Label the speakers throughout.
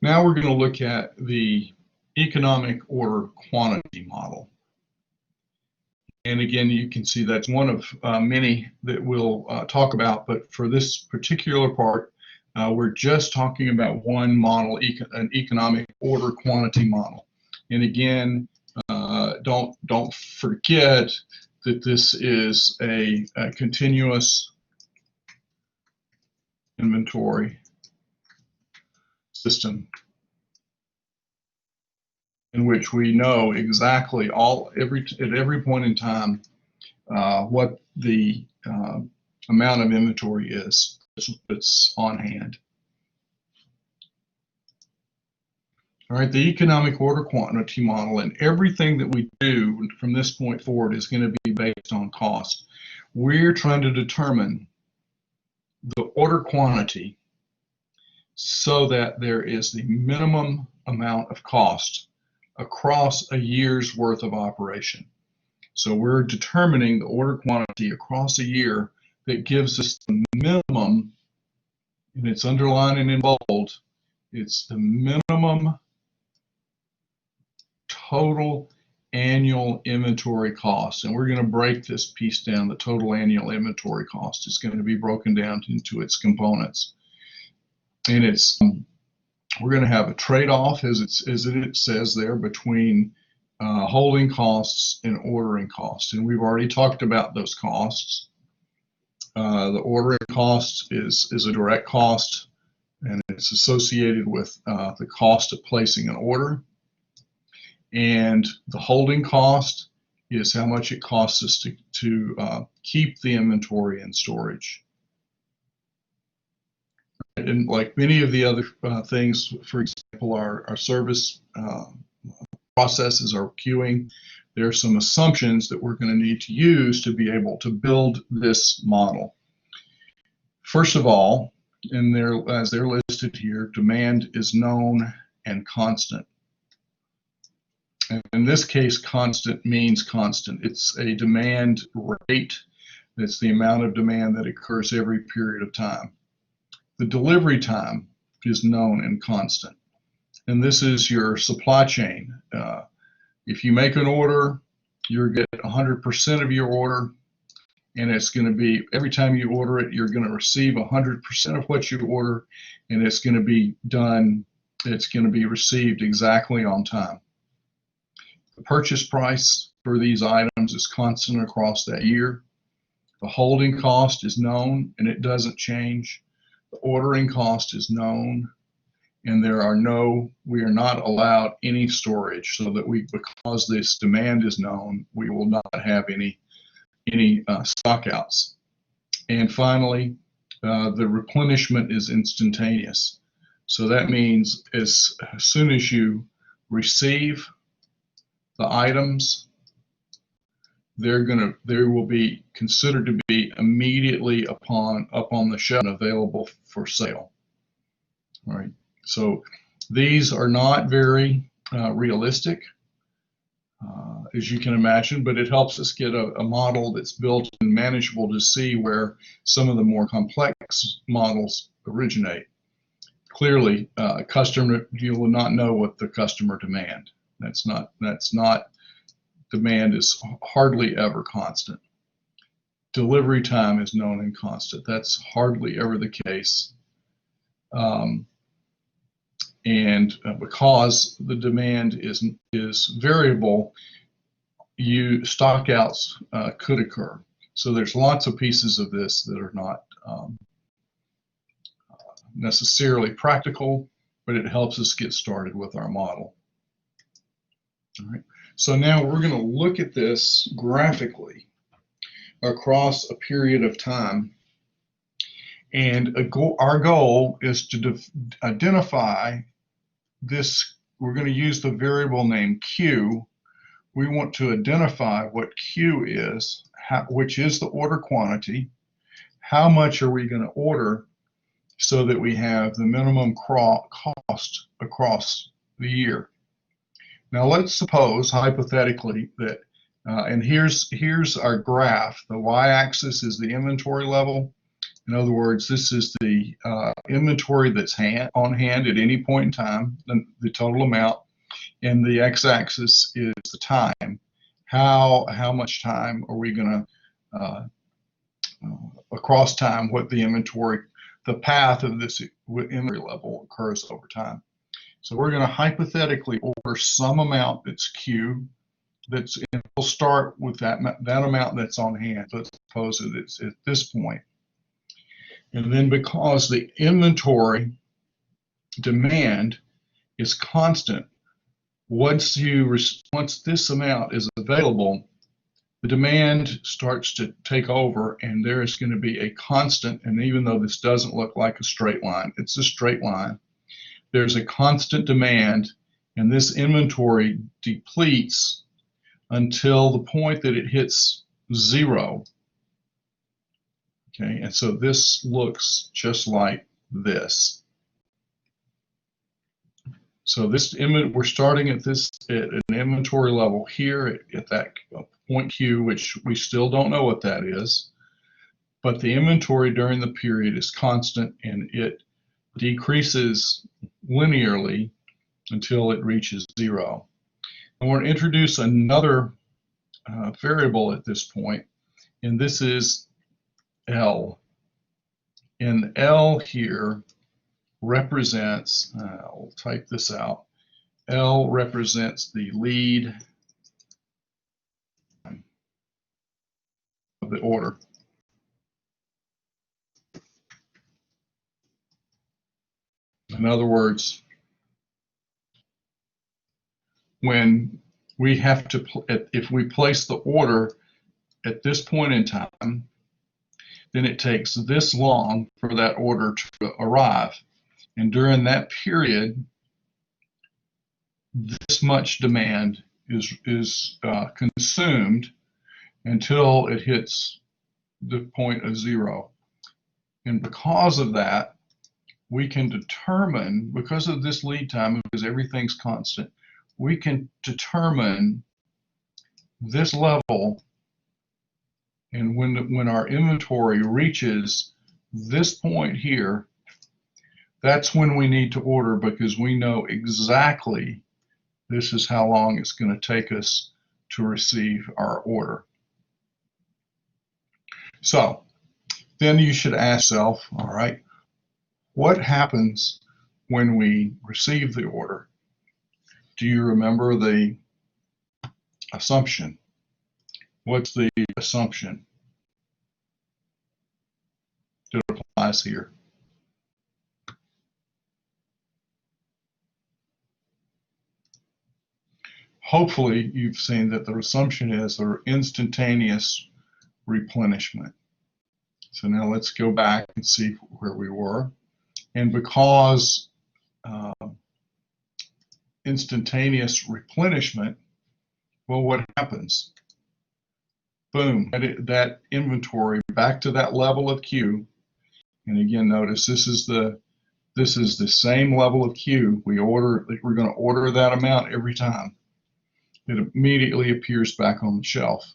Speaker 1: Now we're going to look at the economic order quantity model. And again, you can see that's one of many that we'll talk about, but for this particular part, we're just talking about one model, an economic order quantity model. And again, don't forget that this is a continuous inventory system in which we know exactly at every point in time what the amount of inventory is that's on hand. All right, the economic order quantity model, and everything that we do from this point forward is going to be based on cost. We're trying to determine the order quantity so that there is the minimum amount of cost across a year's worth of operation. So we're determining the order quantity across a year that gives us the minimum, and it's underlined and in bold, it's the minimum total annual inventory cost. And we're going to break this piece down. The total annual inventory cost is going to be broken down into its components. And it's we're going to have a trade-off, as it says there, between holding costs and ordering costs. And we've already talked about those costs. The ordering cost is a direct cost, and it's associated with the cost of placing an order. And the holding cost is how much it costs us to keep the inventory in storage. And like many of the other things, for example, our service processes, our queuing, there are some assumptions that we're going to need to use to be able to build this model. First of all, as they're listed here, demand is known and constant. And in this case, constant means constant. It's a demand rate. That's the amount of demand that occurs every period of time. The delivery time is known and constant. And this is your supply chain. If you make an order, you're going to get 100% of your order, and it's going to be, every time you order it, you're going to receive 100% of what you order, and it's going to be done, it's going to be received exactly on time. The purchase price for these items is constant across that year. The holding cost is known, and it doesn't change. The ordering cost is known, and we are not allowed any storage, so that because this demand is known, we will not have any stockouts. And finally, the replenishment is instantaneous. So that means as soon as you receive the items, they will be considered to be immediately up on the shelf and available for sale. All right. So these are not very realistic, as you can imagine, but it helps us get a model that's built and manageable to see where some of the more complex models originate. Clearly, you will not know what the customer demand. That's not demand is hardly ever constant. Delivery time is known and constant. That's hardly ever the case. And because the demand is variable, stockouts could occur. So there's lots of pieces of this that are not necessarily practical, but it helps us get started with our model. All right. So now we're going to look at this graphically across a period of time. And our goal is to identify this. We're going to use the variable name Q. We want to identify what Q is, which is the order quantity. How much are we going to order so that we have the minimum cost across the year? Now let's suppose hypothetically that, and here's our graph. The y-axis is the inventory level, In other words, this is the inventory that's on hand at any point in time, the total amount, and the x-axis is the time. How much time are we going to, across time, what the inventory, the path of this inventory level occurs over time. So we're going to hypothetically order some amount that's Q. And we'll start with that amount that's on hand. Let's suppose that it's at this point. And then because the inventory demand is constant, once this amount is available, the demand starts to take over, and there is going to be a constant, and even though this doesn't look like a straight line, it's a straight line, there's a constant demand, and this inventory depletes until the point that it hits 0. Okay, and so this looks just like this. So we're starting at an inventory level here at that point Q, which we still don't know what that is, but the inventory during the period is constant, and it decreases linearly until it reaches 0. And we're going to introduce another variable at this point, and this is L. And L here represents, I'll type this out, L represents the lead of the order. In other words, when we have to, if we place the order at this point in time, then it takes this long for that order to arrive. And during that period, this much demand is consumed until it hits the point of 0. And because of that, we can determine, because of this lead time, because everything's constant, we can determine this level, and when our inventory reaches this point here, that's when we need to order, because we know exactly this is how long it's going to take us to receive our order. So then you should ask yourself, all right, what happens when we receive the order? Do you remember the assumption? What's the assumption that applies here? Hopefully you've seen that the assumption is the instantaneous replenishment. So now let's go back and see where we were. And because instantaneous replenishment, well, what happens? Boom, that inventory back to that level of Q. And again, notice this is the same level of Q. We're going to order that amount every time. It immediately appears back on the shelf.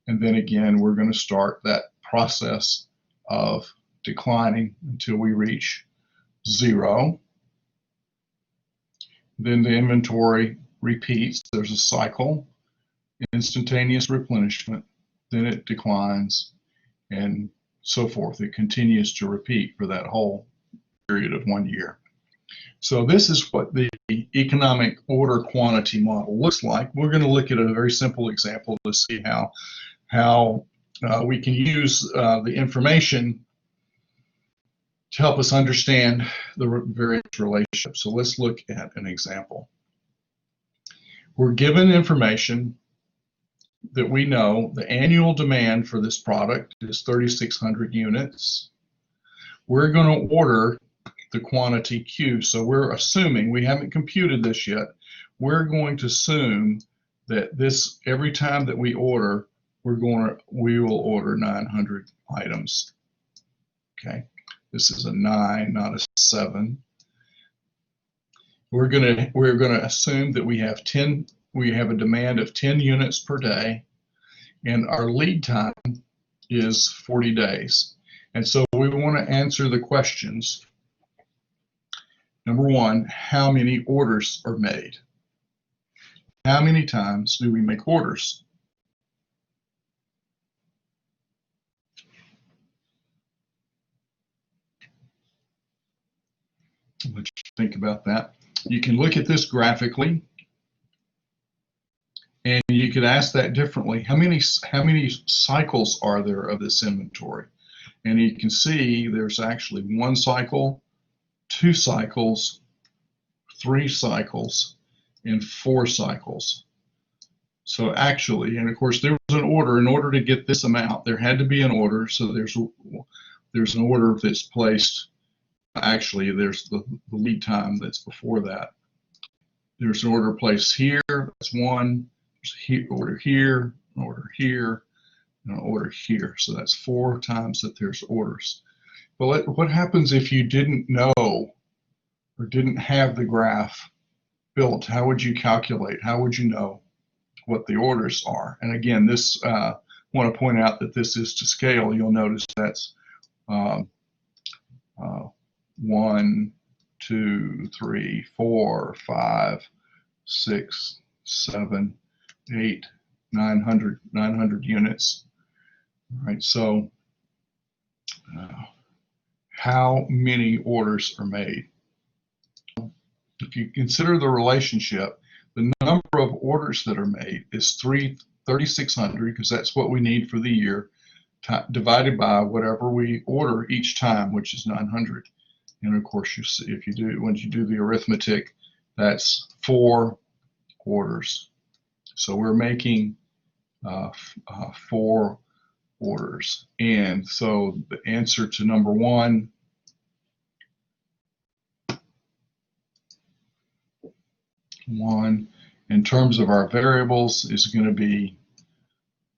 Speaker 1: And then again, we're going to start that process of declining until we reach 0. Then the inventory repeats. There's a cycle, instantaneous replenishment, then it declines, and so forth. It continues to repeat for that whole period of 1 year. So this is what the economic order quantity model looks like. We're going to look at a very simple example to see how we can use the information to help us understand the various relationships. So let's look at an example. We're given information that we know the annual demand for this product is 3,600 units. We're going to order the quantity Q. So we're assuming, we haven't computed this yet, we're going to assume that this, every time that we order, we will order 900 items. Okay, this is a 9, not a 7. We're gonna assume that we have a demand of 10 units per day, and our lead time is 40 days. And so we want to answer the questions. Number one, how many orders are made? How many times do we make orders? Let you think about that. You can look at this graphically, and you could ask that differently. How many cycles are there of this inventory? And you can see there's actually 1 cycle, 2 cycles, 3 cycles, and 4 cycles. So actually, and of course there was an order. In order to get this amount, there had to be an order. So there's an order that's placed. Actually, there's the lead time that's before that. There's an order placed here. That's 1. There's an order here, an order here, and an order here. So that's 4 times that there's orders. But what happens if you didn't know or didn't have the graph built? How would you calculate? How would you know what the orders are? And again, this I want to point out that this is to scale. You'll notice that's 1, 2, 3, 4, 5, 6, 7, 8, 900 units. All right, so how many orders are made? If you consider the relationship, the number of orders that are made is 3,600, because that's what we need for the year, divided by whatever we order each time, which is 900. And of course, you see, once you do the arithmetic, that's 4 orders. So we're making 4 orders. And so the answer to number 1, in terms of our variables, is going to be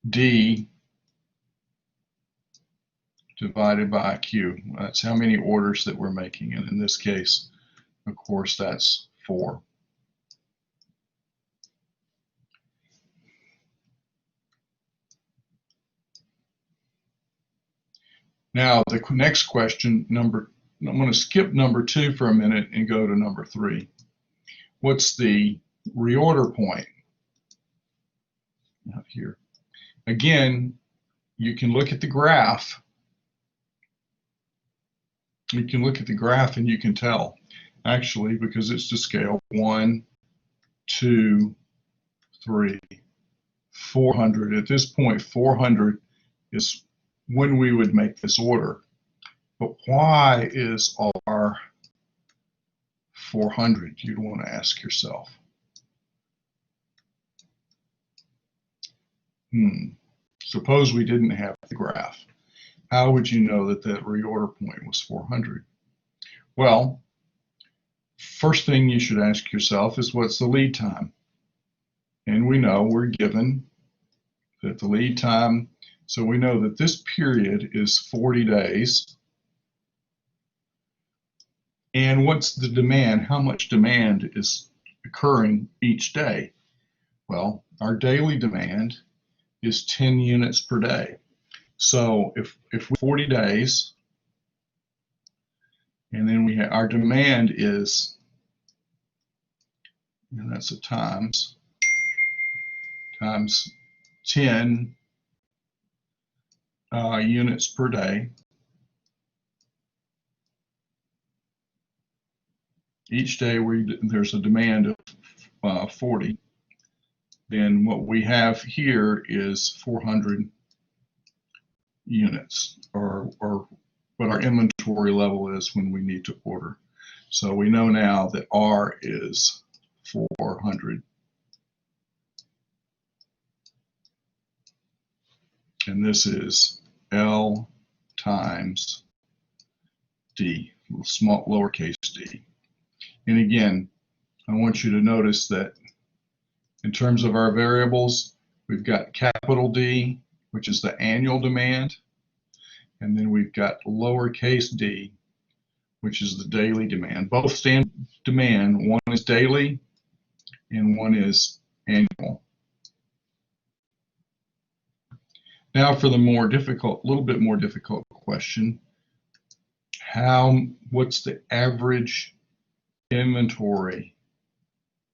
Speaker 1: D divided by Q. That's how many orders that we're making. And in this case, of course, that's 4. Now, the next question, I'm going to skip number 2 for a minute and go to number 3. What's the reorder point? Out here. Again, you can look at the graph. You can look at the graph and you can tell, actually, because it's to scale 1, 2, 3, 400. At this point, 400 is when we would make this order. But why is our 400? You'd want to ask yourself. Suppose we didn't have the graph. How would you know that that reorder point was 400? Well, first thing you should ask yourself is, what's the lead time? And we know we're given that the lead time, so we know that this period is 40 days. And what's the demand? How much demand is occurring each day? Well, our daily demand is 10 units per day. So if we 40 days, and then we have our demand is, and that's a times 10 units per day. Each day there's a demand of 40. Then what we have here is 400 units, or what our inventory level is when we need to order. So we know now that R is 400. And this is L times D, small lowercase d. And again, I want you to notice that in terms of our variables, we've got capital D, which is the annual demand, and then we've got lowercase d, which is the daily demand. Both stand demand. One is daily and one is annual. Now for the more difficult, little bit more difficult question, what's the average inventory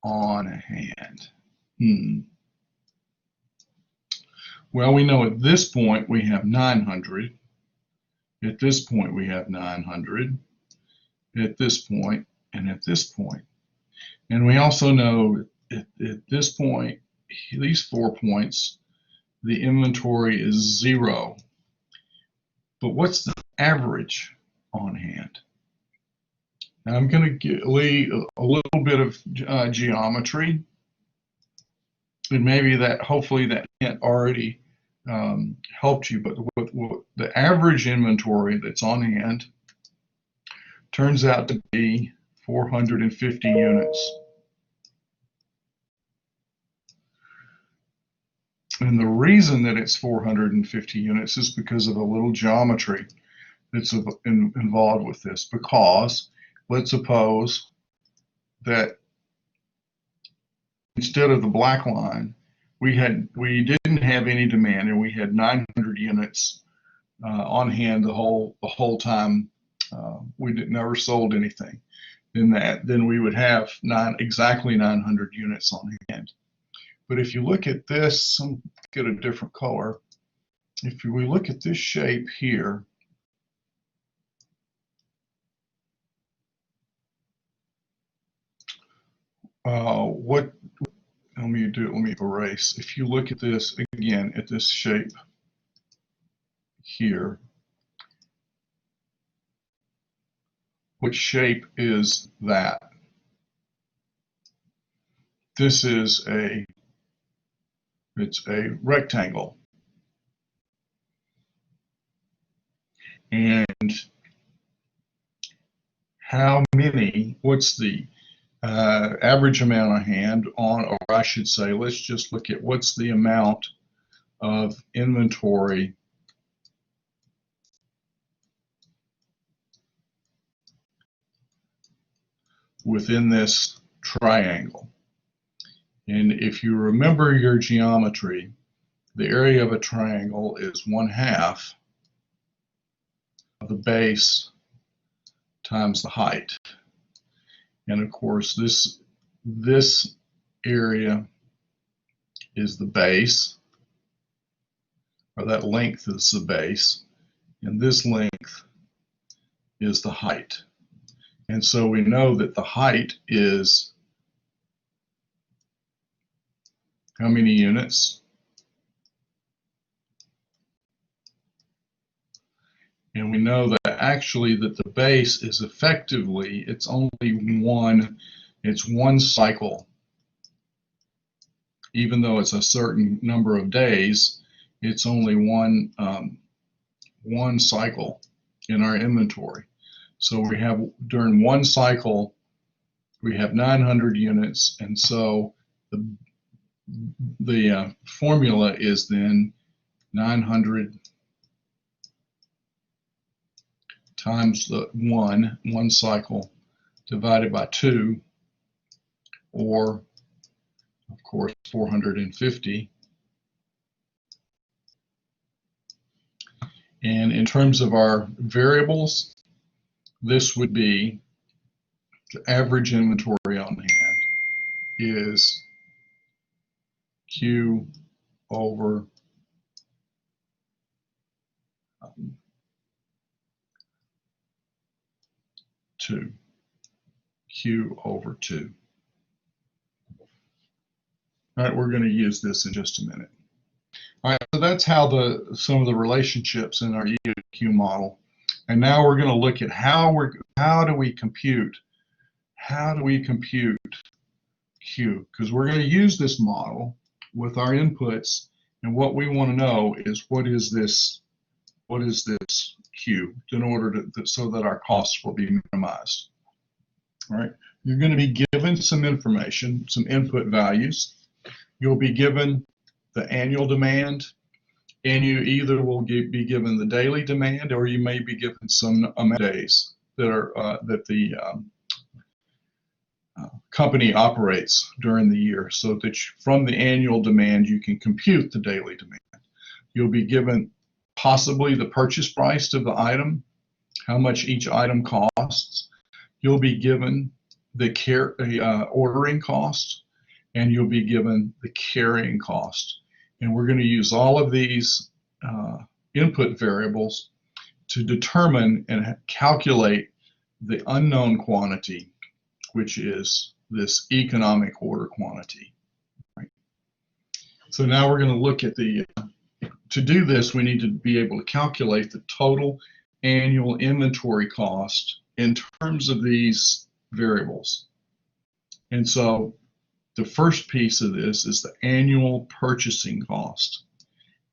Speaker 1: on hand? Well, we know at this point we have 900. At this point we have 900. At this point and at this point. And we also know at this point, these 4 points, the inventory is 0. But what's the average on hand? Now I'm going to leave a little bit of geometry, and maybe hopefully that hint already helped you. But what the average inventory that's on hand turns out to be 450 units. And the reason that it's 450 units is because of a little geometry that's involved with this. Because let's suppose that instead of the black line, we didn't have any demand, and we had 900 units on hand the whole time. We never sold anything. Then we would have exactly 900 units on hand. But if you look at this, get a different color. If we look at this shape here, let me erase. If you look at this again, at this shape here, what shape is that? This is it's a rectangle. And what's the average amount on hand or I should say, let's just look at what's the amount of inventory within this triangle. And if you remember your geometry, the area of a triangle is 1/2 of the base times the height. And of course, this area is the base, or that length is the base, and this length is the height. And so we know that the height is how many units? And we know that actually that the base is effectively, it's one cycle. Even though it's a certain number of days, it's only one cycle in our inventory. So we have, during one cycle, we have 900 units, and so the formula is then 900 times the one cycle divided by 2, or of course 450. And in terms of our variables, this would be the average inventory on hand is Q over 2. Q over 2. All right, we're going to use this in just a minute. All right, so that's how some of the relationships in our EOQ model. And now we're going to look at how do we compute Q? Because we're going to use this model with our inputs, and what we want to know is what is this Q, in order so that our costs will be minimized. All right, you're going to be given some information, some input values. You'll be given the annual demand, and you either will be given the daily demand, or you may be given some amount of days that the company operates during the year, so that from the annual demand you can compute the daily demand. You'll be given possibly the purchase price of the item, how much each item costs. You'll be given the ordering cost, and you'll be given the carrying cost. And we're going to use all of these input variables to determine and calculate the unknown quantity, which is this economic order quantity. Right? So now we're going to look at to do this, we need to be able to calculate the total annual inventory cost in terms of these variables. And so the first piece of this is the annual purchasing cost.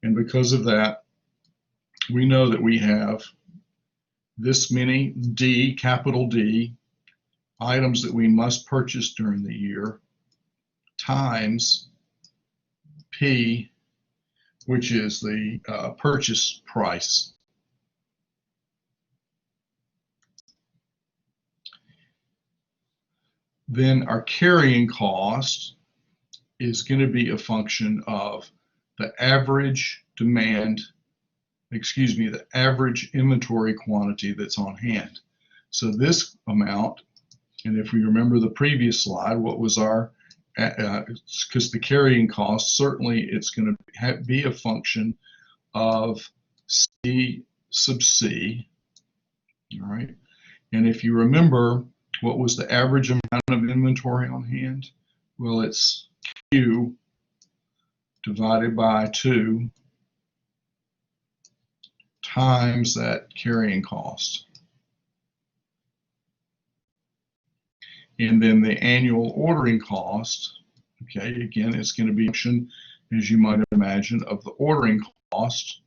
Speaker 1: And because of that, we know that we have this many D, capital D, items that we must purchase during the year, times P, which is the purchase price. Then our carrying cost is going to be a function of the average demand, the average inventory quantity that's on hand. So this amount, and if we remember the previous slide, what was our, because the carrying cost, certainly it's going to be a function of C sub C, all right? And if you remember, what was the average amount of inventory on hand? Well, it's Q divided by 2 times that carrying cost. And then the annual ordering cost, okay, again, it's going to be a function, as you might imagine, of the ordering cost.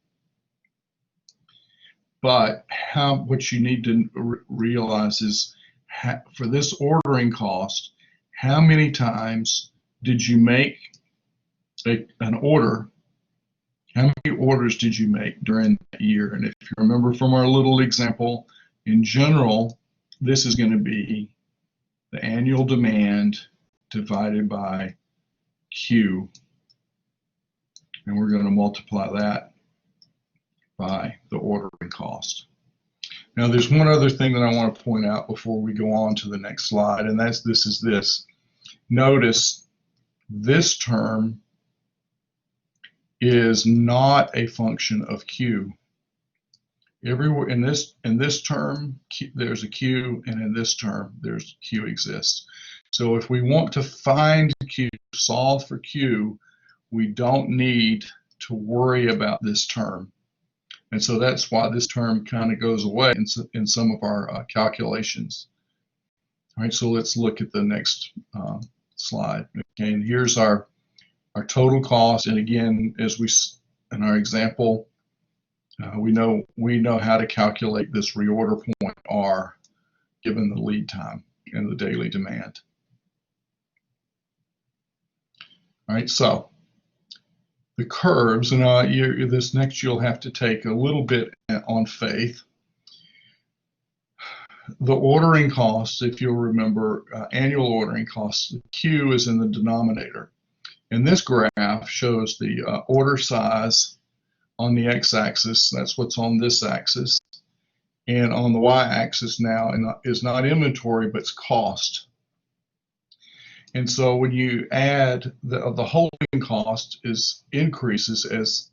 Speaker 1: But what you need to realize is, for this ordering cost, how many times did you make an order? How many orders did you make during that year? And if you remember from our little example, in general, this is going to be the annual demand divided by Q. And we're going to multiply that by the ordering cost. Now, there's one other thing that I want to point out before we go on to the next slide, and this is this. Notice this term is not a function of Q. Everywhere in this term, there's a Q, and in this term, there's Q exists. So if we want to find Q, solve for Q, we don't need to worry about this term. And so that's why this term kind of goes away in some of our calculations. All right, so let's look at the next slide. Okay, and here's our total cost. And again, as in our example, we know how to calculate this reorder point R given the lead time and the daily demand. All right, so the curves, and this next you'll have to take a little bit on faith. The ordering costs, if you'll remember, annual ordering costs, Q is in the denominator. And this graph shows the order size on the x-axis. That's what's on this axis. And on the y-axis now is not inventory, but it's cost. And so when you add the holding cost increases as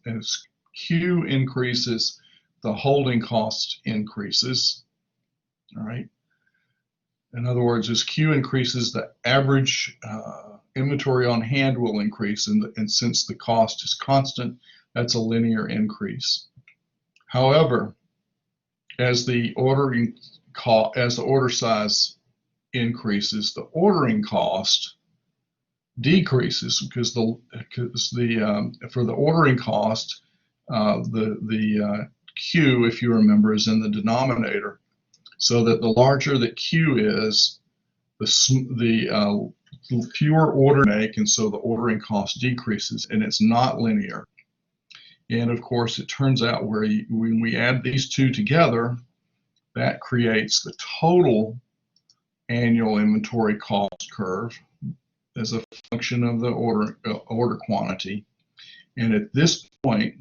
Speaker 1: Q increases, the holding cost increases. All right. In other words, as Q increases, the average inventory on hand will increase, and since the cost is constant, that's a linear increase. However, as the order size increases, the ordering cost decreases because for the ordering cost, the Q, if you remember, is in the denominator, so that the larger the Q is, the fewer order make, and so the ordering cost decreases, and it's not linear. And of course, it turns out when we add these two together, that creates the total annual inventory cost curve as a function of the order quantity. And at this point,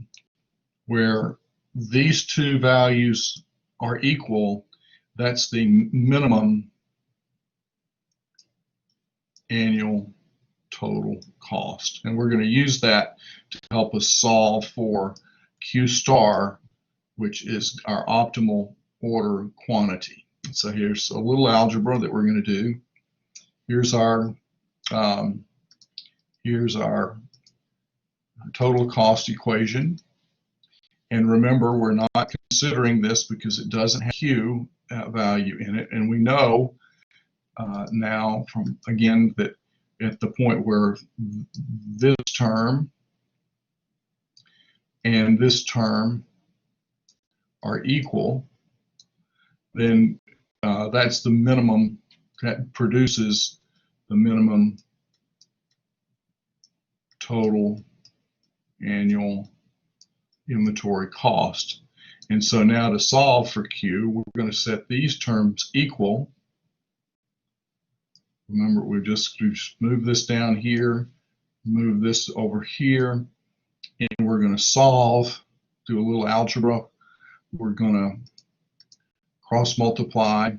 Speaker 1: where these two values are equal, that's the minimum annual total cost. And we're going to use that to help us solve for Q star, which is our optimal order quantity. So here's a little algebra that we're going to do. Here's our total cost equation. And remember, we're not considering this because it doesn't have Q value in it. And we know now from, again, that at the point where this term and this term are equal, then that's the minimum, that produces the minimum total annual inventory cost. And so now to solve for Q, we're going to set these terms equal. Remember, we just move this down here, move this over here, and we're going to solve, do a little algebra. We're going to cross multiply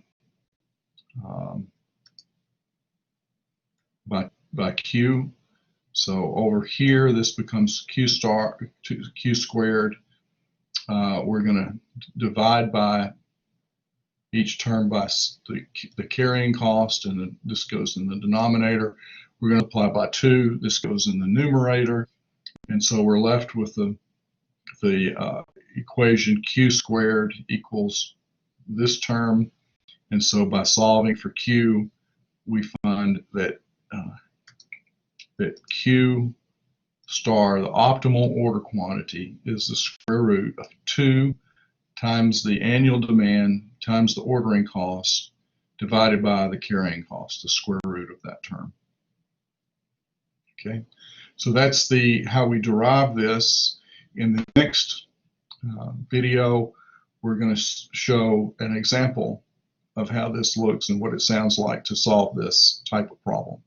Speaker 1: by Q. So over here, this becomes Q squared. We're going to divide by each term by the carrying cost, and this goes in the denominator. We're going to apply by 2. This goes in the numerator. And so we're left with the equation Q squared equals this term. And so by solving for Q, we find that that Q star, the optimal order quantity, is the square root of 2 times the annual demand times the ordering cost divided by the carrying cost, the square root of that term. Okay, so that's how we derive this. In the next video, we're going to show an example of how this looks and what it sounds like to solve this type of problem.